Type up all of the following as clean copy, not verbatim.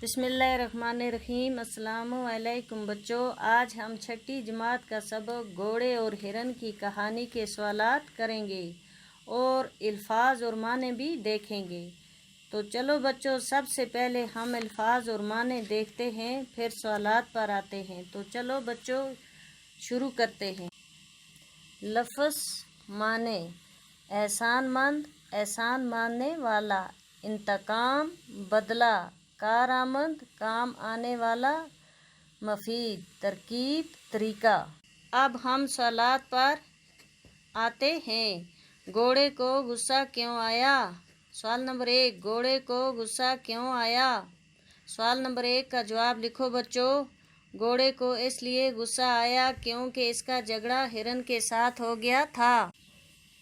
بسم اللہ الرحمن الرحیم۔ السلام علیکم بچوں، آج ہم چھٹی جماعت کا سبق گھوڑے اور ہرن کی کہانی کے سوالات کریں گے اور الفاظ اور معنی بھی دیکھیں گے۔ تو چلو بچوں، سب سے پہلے ہم الفاظ اور معنی دیکھتے ہیں، پھر سوالات پر آتے ہیں۔ تو چلو بچوں شروع کرتے ہیں۔ لفظ معنی: احسان مند، احسان ماننے والا، انتقام، بدلہ، کارآمد، کام آنے والا، مفید، ترکیب، طریقہ۔ اب ہم سوالات پر آتے ہیں۔ گھوڑے کو غصہ کیوں آیا؟ سوال نمبر 1، گھوڑے کو غصہ کیوں آیا؟ سوال نمبر 1 کا جواب لکھو بچوں۔ گھوڑے کو اس لیے غصہ آیا کیونکہ اس کا جھگڑا ہرن کے ساتھ ہو گیا تھا۔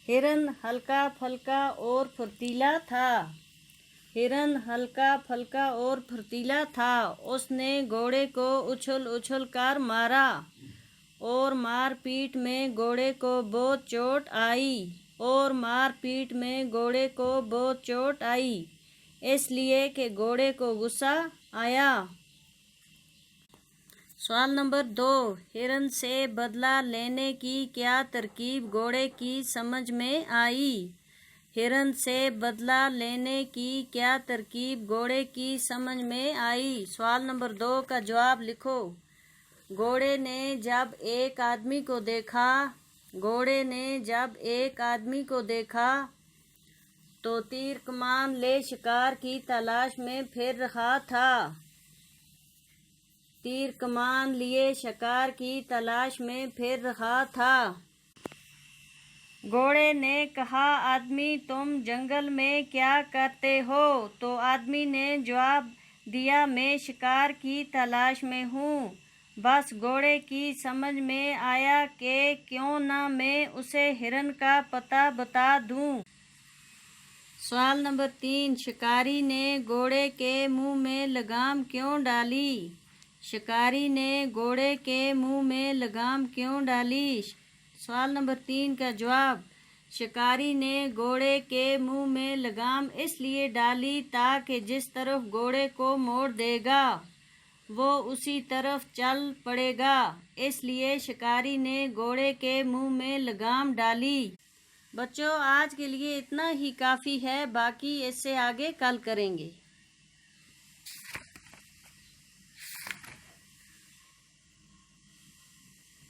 ہرن ہلکا پھلکا اور پھرتیلا تھا۔ ہرن ہلکا پھلکا اور پھرتیلا تھا۔ اس نے گھوڑے کو اچھل اچھل کر مارا اور مار پیٹ میں گھوڑے کو بہت چوٹ آئی، اس لیے کہ گھوڑے کو غصہ آیا۔ سوال نمبر 2، ہرن سے بدلہ لینے کی کیا ترکیب گھوڑے کی سمجھ میں آئی؟ ہرن سے بدلہ لینے کی کیا ترکیب گھوڑے کی سمجھ میں آئی؟ سوال نمبر 2 کا جواب لکھو۔ گھوڑے نے جب ایک آدمی کو دیکھا تو تیر کمان لے شکار کی تلاش میں پھر رہا تھا۔ تیر کمان لیے شکار کی تلاش میں پھر رہا تھا۔ گھوڑے نے کہا، آدمی تم جنگل میں کیا کرتے ہو؟ تو آدمی نے جواب دیا، میں شکار کی تلاش میں ہوں۔ بس گھوڑے کی سمجھ میں آیا کہ کیوں نہ میں اسے ہرن کا پتہ بتا دوں۔ سوال نمبر 3، شکاری نے گھوڑے کے منہ میں لگام کیوں ڈالی؟ شکاری نے گھوڑے کے منہ میں لگام کیوں ڈالی؟ سوال نمبر 3 کا جواب، شکاری نے گھوڑے کے منہ میں لگام اس لیے ڈالی تاکہ جس طرف گھوڑے کو موڑ دے گا وہ اسی طرف چل پڑے گا، اس لیے شکاری نے گھوڑے کے منہ میں لگام ڈالی۔ بچوں آج کے لیے اتنا ہی کافی ہے، باقی اس سے آگے کل کریں گے۔